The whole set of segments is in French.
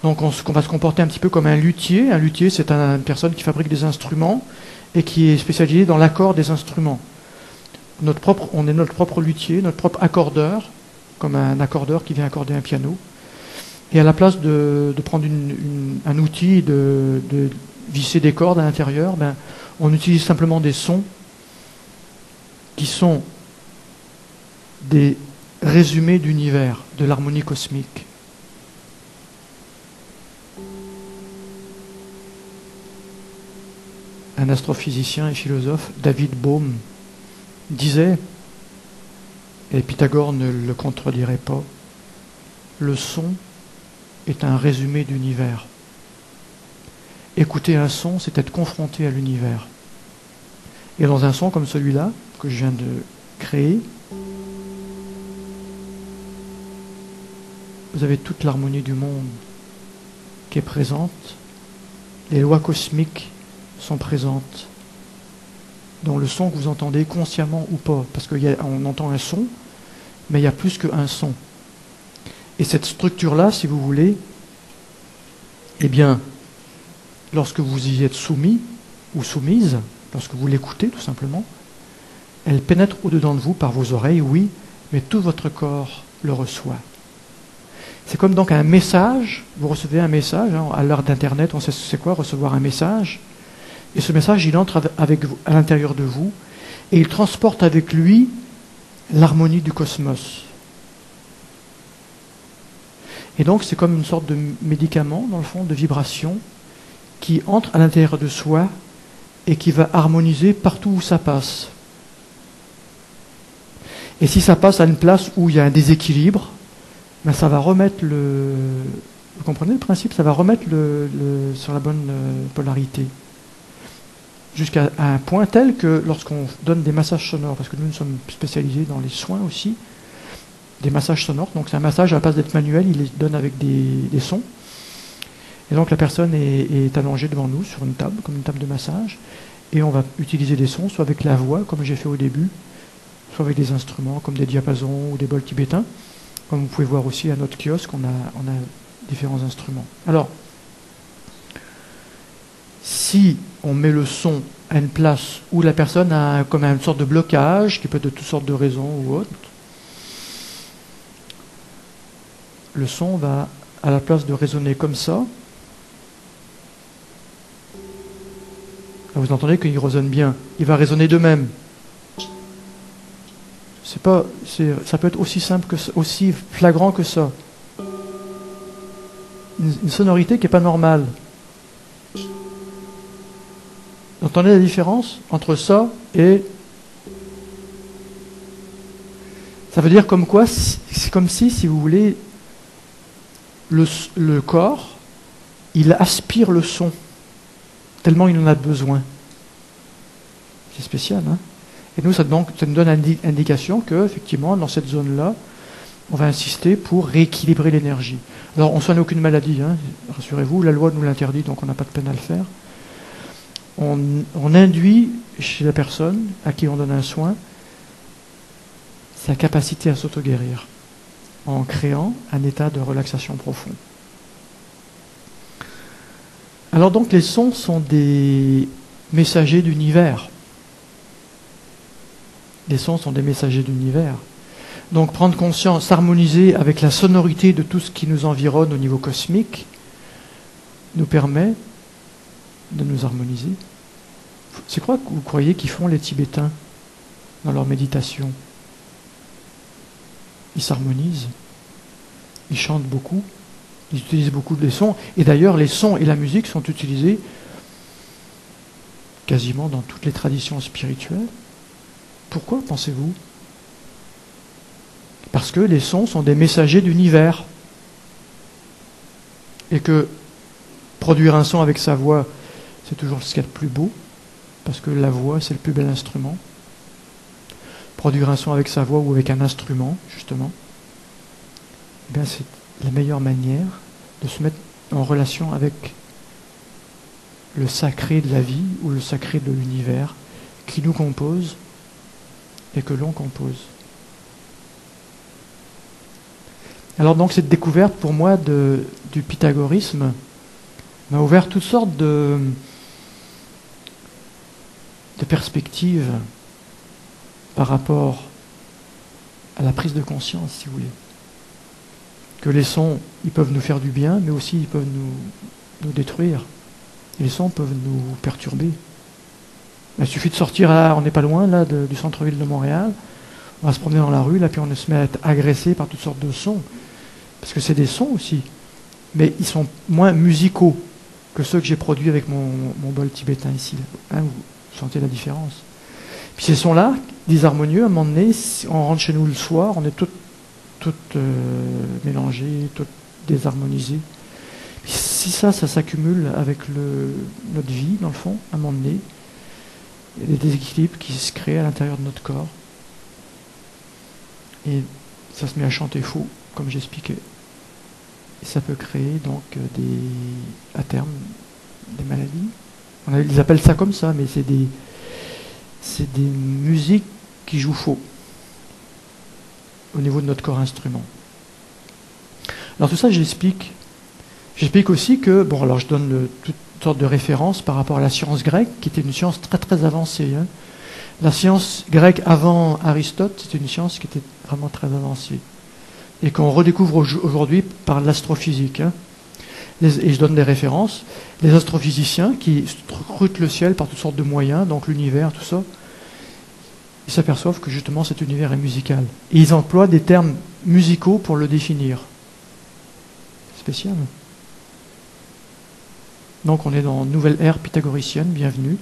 Donc on va se comporter un petit peu comme un luthier. Un luthier, c'est une personne qui fabrique des instruments et qui est spécialisée dans l'accord des instruments. On est notre propre luthier, notre propre accordeur, comme un accordeur qui vient accorder un piano. Et à la place de prendre un outil, de visser des cordes à l'intérieur, on utilise simplement des sons qui sont des résumés d'univers, de l'harmonie cosmique. Un astrophysicien et philosophe, David Bohm, disait, et Pythagore ne le contredirait pas, le son est un résumé d'univers. Écouter un son, c'est être confronté à l'univers. Et dans un son comme celui-là, que je viens de créer, vous avez toute l'harmonie du monde qui est présente. Les lois cosmiques sont présentes dans le son que vous entendez, consciemment ou pas. Parce qu'on entend un son, mais il y a plus qu'un son. Et cette structure-là, si vous voulez, eh bien, lorsque vous y êtes soumis ou soumise, lorsque vous l'écoutez tout simplement, elle pénètre au-dedans de vous par vos oreilles, oui, mais tout votre corps le reçoit. C'est comme donc un message, vous recevez un message, à l'heure d'Internet, on sait c'est quoi recevoir un message, et ce message, il entre avec vous, à l'intérieur de vous, et il transporte avec lui l'harmonie du cosmos. Et donc c'est comme une sorte de médicament, dans le fond, de vibration, qui entre à l'intérieur de soi et qui va harmoniser partout où ça passe. Et si ça passe à une place où il y a un déséquilibre, ça va remettre vous comprenez le principe, ça va remettre sur la bonne polarité. Jusqu'à un point tel que lorsqu'on donne des massages sonores, parce que nous sommes spécialisés dans les soins aussi, des massages sonores, donc c'est un massage à la place d'être manuel, il les donne avec des sons. Et donc la personne est allongée devant nous sur une table, comme une table de massage, et on va utiliser des sons, soit avec la voix, comme j'ai fait au début, soit avec des instruments comme des diapasons ou des bols tibétains. Comme vous pouvez voir aussi à notre kiosque, on a différents instruments. Alors, si on met le son à une place où la personne a comme une sorte de blocage, qui peut être de toutes sortes de raisons ou autres, le son va, à la place de résonner comme ça, vous entendez qu'il résonne bien, il va résonner de même. Ça peut être aussi simple aussi flagrant que ça. Une sonorité qui n'est pas normale. Vous entendez la différence entre ça et... Ça veut dire comme quoi, c'est comme si vous voulez, le corps, il aspire le son, tellement il en a besoin. C'est spécial, hein? Et nous, ça nous donne une indication que, effectivement, dans cette zone-là, on va insister pour rééquilibrer l'énergie. Alors, on ne soigne aucune maladie, hein, rassurez-vous, la loi nous l'interdit, donc on n'a pas de peine à le faire. On induit chez la personne à qui on donne un soin sa capacité à s'auto-guérir en créant un état de relaxation profond. Alors donc, les sons sont des messagers d'univers. Les sons sont des messagers d'univers. Donc prendre conscience, s'harmoniser avec la sonorité de tout ce qui nous environne au niveau cosmique, nous permet de nous harmoniser. C'est quoi que vous croyez qu'ils font les Tibétains dans leur méditation? Ils s'harmonisent, ils chantent beaucoup, ils utilisent beaucoup de sons, et d'ailleurs les sons et la musique sont utilisés quasiment dans toutes les traditions spirituelles. Pourquoi, pensez-vous? Parce que les sons sont des messagers d'univers. Et que produire un son avec sa voix, c'est toujours ce qu'il y a de plus beau, parce que la voix, c'est le plus bel instrument. Produire un son avec sa voix ou avec un instrument, justement, eh bien, c'est la meilleure manière de se mettre en relation avec le sacré de la vie ou le sacré de l'univers qui nous compose et que l'on compose. Alors donc cette découverte pour moi du pythagorisme m'a ouvert toutes sortes de perspectives par rapport à la prise de conscience, si vous voulez. Que les sons, ils peuvent nous faire du bien, mais aussi ils peuvent nous détruire. Et les sons peuvent nous perturber. Il suffit de sortir, là, on n'est pas loin là, du centre-ville de Montréal, on va se promener dans la rue, là, puis on se met à être agressé par toutes sortes de sons. Parce que c'est des sons aussi, mais ils sont moins musicaux que ceux que j'ai produits avec mon bol tibétain ici. Hein, vous sentez la différence. Puis ces sons-là, disharmonieux, à un moment donné, on rentre chez nous le soir, on est toutes mélangées, toutes désharmonisées. Puis si ça s'accumule avec notre vie, dans le fond, à un moment donné, il y a des déséquilibres qui se créent à l'intérieur de notre corps. Et ça se met à chanter faux, comme j'expliquais. Et ça peut créer donc à terme des maladies. Ils appellent ça comme ça, mais c'est des musiques qui jouent faux au niveau de notre corps instrument. Alors tout ça, j'explique. J'explique aussi que, bon, alors je donne toutes sortes de références par rapport à la science grecque, qui était une science très très avancée. Hein. La science grecque avant Aristote, c'était une science qui était vraiment très avancée. Et qu'on redécouvre aujourd'hui par l'astrophysique. Hein. Et je donne des références. Les astrophysiciens qui scrutent le ciel par toutes sortes de moyens, donc l'univers, tout ça, ils s'aperçoivent que justement cet univers est musical. Et ils emploient des termes musicaux pour le définir. Spécial. Donc on est dans une nouvelle ère pythagoricienne, bienvenue.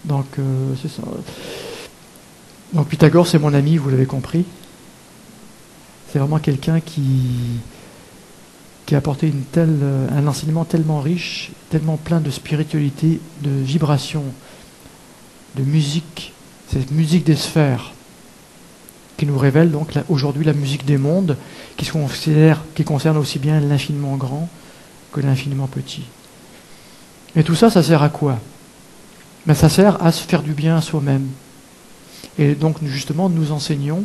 Donc c'est ça. Donc Pythagore, c'est mon ami, vous l'avez compris. C'est vraiment quelqu'un qui a apporté un enseignement tellement riche, tellement plein de spiritualité, de vibrations, de musique, cette musique des sphères, qui nous révèle donc aujourd'hui la musique des mondes, qui concerne aussi bien l'infiniment grand que l'infiniment petit. Et tout ça, ça sert à quoi? Ben, ça sert à se faire du bien à soi-même. Et donc justement, nous enseignons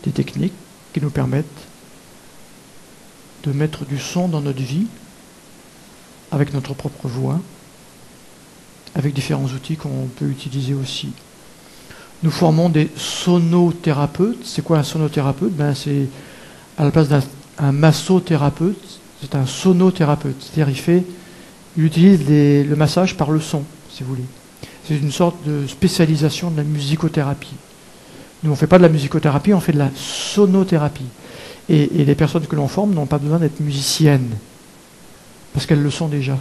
des techniques qui nous permettent de mettre du son dans notre vie avec notre propre voix, avec différents outils qu'on peut utiliser aussi. Nous formons des sonothérapeutes. C'est quoi un sonothérapeute? Ben, c'est à la place d'un massothérapeute, c'est un sonothérapeute. C'est-à-dire il utilise le massage par le son, si vous voulez. C'est une sorte de spécialisation de la musicothérapie. Nous, on ne fait pas de la musicothérapie, on fait de la sonothérapie. Et les personnes que l'on forme n'ont pas besoin d'être musiciennes, parce qu'elles le sont déjà.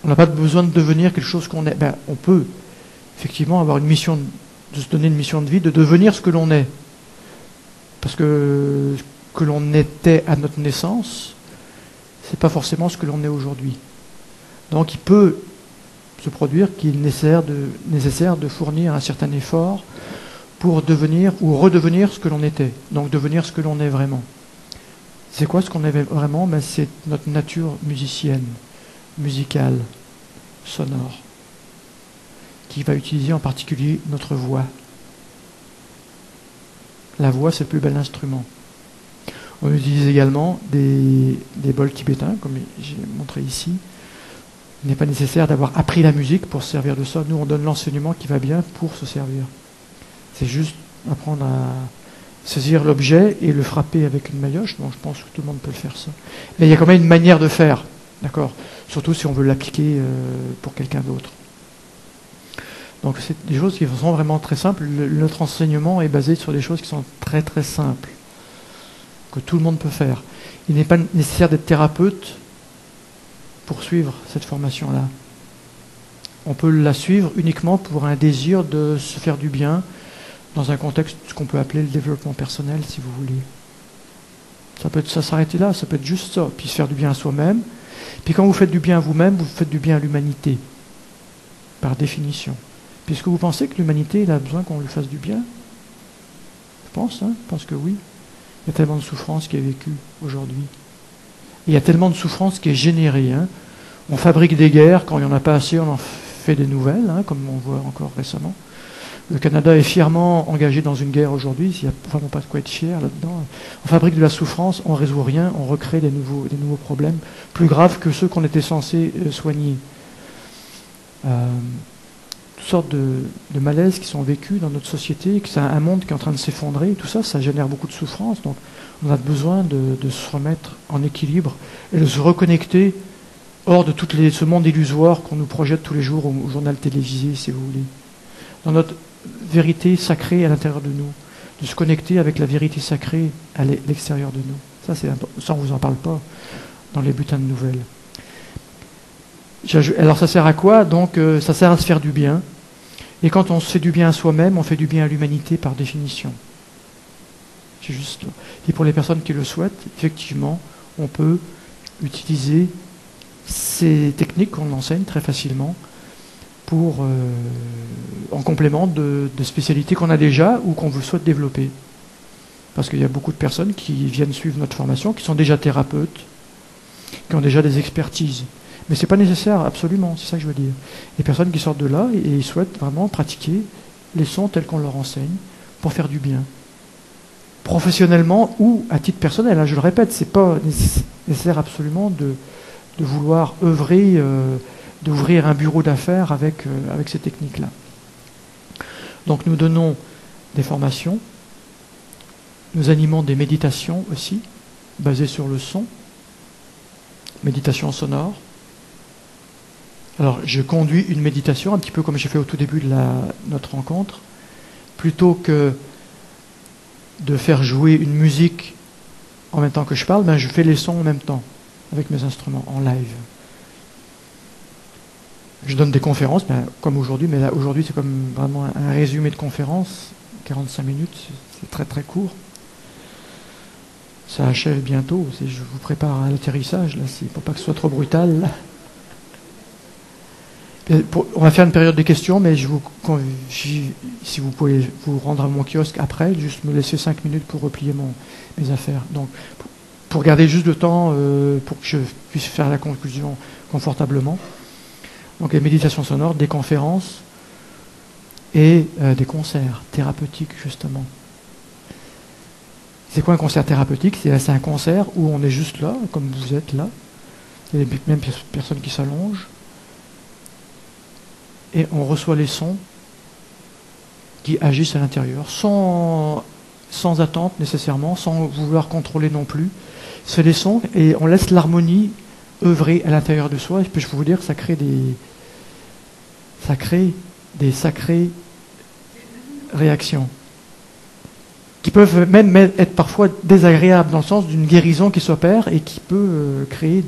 On n'a pas besoin de devenir quelque chose qu'on est. Ben, on peut effectivement avoir une mission, de se donner une mission de vie, de devenir ce que l'on est. Parce que l'on était à notre naissance, c'est pas forcément ce que l'on est aujourd'hui. Donc il peut se produire qu'il est nécessaire de fournir un certain effort pour devenir ou redevenir ce que l'on était. Donc devenir ce que l'on est vraiment. C'est quoi ce qu'on est vraiment? Ben, c'est notre nature musicienne, musicale, sonore, qui va utiliser en particulier notre voix. La voix, c'est le plus bel instrument. On utilise également des bols tibétains, comme j'ai montré ici. Il n'est pas nécessaire d'avoir appris la musique pour se servir de ça. Nous, on donne l'enseignement qui va bien pour se servir. C'est juste apprendre à saisir l'objet et le frapper avec une maillotche. Bon, je pense que tout le monde peut le faire ça. Mais il y a quand même une manière de faire, d'accord? Surtout si on veut l'appliquer pour quelqu'un d'autre. Donc c'est des choses qui sont vraiment très simples. Notre enseignement est basé sur des choses qui sont très très simples, que tout le monde peut faire. Il n'est pas nécessaire d'être thérapeute pour suivre cette formation-là. On peut la suivre uniquement pour un désir de se faire du bien dans un contexte qu'on peut appeler le développement personnel, si vous voulez. Ça s'arrêter là, ça peut être juste ça, puis se faire du bien à soi-même. Puis quand vous faites du bien à vous-même, vous faites du bien à l'humanité, par définition. Puisque vous pensez que l'humanité elle a besoin qu'on lui fasse du bien? Je pense que oui. Il y a tellement de souffrance qui est vécue aujourd'hui. Il y a tellement de souffrance qui est générée. Hein. On fabrique des guerres, quand il n'y en a pas assez, on en fait des nouvelles, comme on voit encore récemment. Le Canada est fièrement engagé dans une guerre aujourd'hui, il n'y a vraiment pas de quoi être fier là-dedans. On fabrique de la souffrance, on ne résout rien, on recrée des nouveaux problèmes, plus graves que ceux qu'on était censé soigner. Toutes sortes de malaises qui sont vécus dans notre société, que c'est un monde qui est en train de s'effondrer, tout ça, ça génère beaucoup de souffrance. Donc on a besoin de se remettre en équilibre et de se reconnecter hors de ce monde illusoire qu'on nous projette tous les jours au journal télévisé, si vous voulez. Dans notre vérité sacrée à l'intérieur de nous, de se connecter avec la vérité sacrée à l'extérieur de nous. Ça, c'est important. Ça, on ne vous en parle pas dans les bulletins de nouvelles. Alors, ça sert à quoi? Donc, ça sert à se faire du bien. Et quand on se fait du bien à soi-même, on fait du bien à l'humanité par définition. C'est juste là. Et pour les personnes qui le souhaitent, effectivement, on peut utiliser ces techniques qu'on enseigne très facilement en complément de spécialités qu'on a déjà ou qu'on vous souhaite développer. Parce qu'il y a beaucoup de personnes qui viennent suivre notre formation, qui sont déjà thérapeutes, qui ont déjà des expertises. Mais ce n'est pas nécessaire, absolument, c'est ça que je veux dire. Les personnes qui sortent de là et ils souhaitent vraiment pratiquer les sons tels qu'on leur enseigne pour faire du bien. Professionnellement ou à titre personnel, là, je le répète, ce n'est pas nécessaire absolument de vouloir œuvrer, d'ouvrir un bureau d'affaires avec ces techniques-là. Donc nous donnons des formations, nous animons des méditations aussi, basées sur le son, méditation sonore. Alors je conduis une méditation, un petit peu comme j'ai fait au tout début de notre rencontre, plutôt que de faire jouer une musique en même temps que je parle, ben je fais les sons en même temps, avec mes instruments, en live. Je donne des conférences, comme aujourd'hui, mais là, aujourd'hui, c'est comme vraiment un résumé de conférence, 45 minutes, c'est très très court. Ça achève bientôt, je vous prépare à l'atterrissage, là, pour pas que ce soit trop brutal. On va faire une période de questions, mais si vous pouvez vous rendre à mon kiosque après, juste me laisser 5 minutes pour replier mes affaires. Donc, pour garder juste le temps pour que je puisse faire la conclusion confortablement. Donc les méditations sonores, des conférences et des concerts thérapeutiques, justement. C'est quoi un concert thérapeutique? C'est un concert où on est juste là, comme vous êtes là. Il y a même personnes qui s'allongent. Et on reçoit les sons qui agissent à l'intérieur, sans attente nécessairement, sans vouloir contrôler non plus. C'est les sons et on laisse l'harmonie œuvrer à l'intérieur de soi. Et puis je peux vous dire que ça crée des sacrées réactions qui peuvent même être parfois désagréables dans le sens d'une guérison qui s'opère et qui peut créer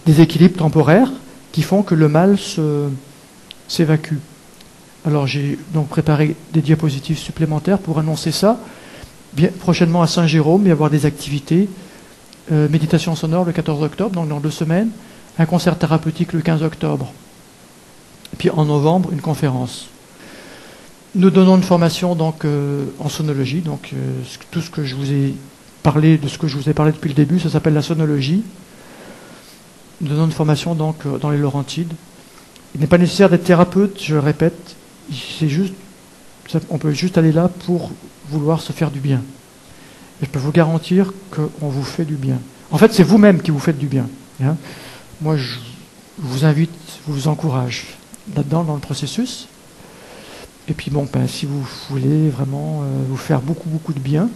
des équilibres temporaires qui font que le mal s'évacue. Alors j'ai donc préparé des diapositives supplémentaires pour annoncer ça. Prochainement à Saint-Jérôme, il va y avoir des activités. Méditation sonore le 14 octobre, donc dans 2 semaines. Un concert thérapeutique le 15 octobre. Puis en novembre, une conférence. Nous donnons une formation donc en sonologie. Donc tout ce que je vous ai parlé, de ce que je vous ai parlé depuis le début, ça s'appelle la sonologie. Nous donnons une formation donc dans les Laurentides. Il n'est pas nécessaire d'être thérapeute, je le répète. On peut juste aller là pour vouloir se faire du bien. Et je peux vous garantir qu'on vous fait du bien. En fait, c'est vous-même qui vous faites du bien. Hein. Moi, je vous invite, je vous encourage là-dedans, dans le processus. Et puis, si vous voulez vraiment vous faire beaucoup, beaucoup de bien,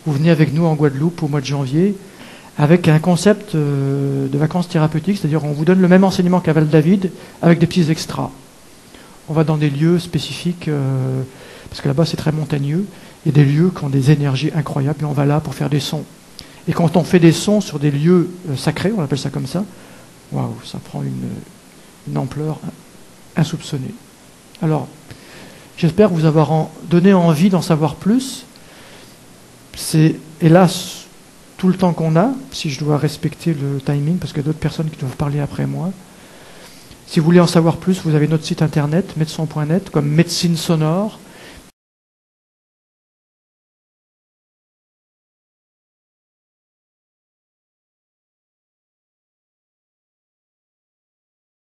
vous venez avec nous en Guadeloupe au mois de janvier avec un concept de vacances thérapeutiques, c'est-à-dire on vous donne le même enseignement qu'à Val-David avec des petits extras. On va dans des lieux spécifiques, parce que là-bas c'est très montagneux, il y a des lieux qui ont des énergies incroyables, et on va là pour faire des sons. Et quand on fait des sons sur des lieux sacrés, on appelle ça comme ça, waouh, ça prend une ampleur insoupçonnée. Alors, j'espère vous avoir donné envie d'en savoir plus. C'est, hélas, tout le temps qu'on a, si je dois respecter le timing, parce qu'il y a d'autres personnes qui doivent parler après moi. Si vous voulez en savoir plus, vous avez notre site internet, medson.net, comme médecine sonore,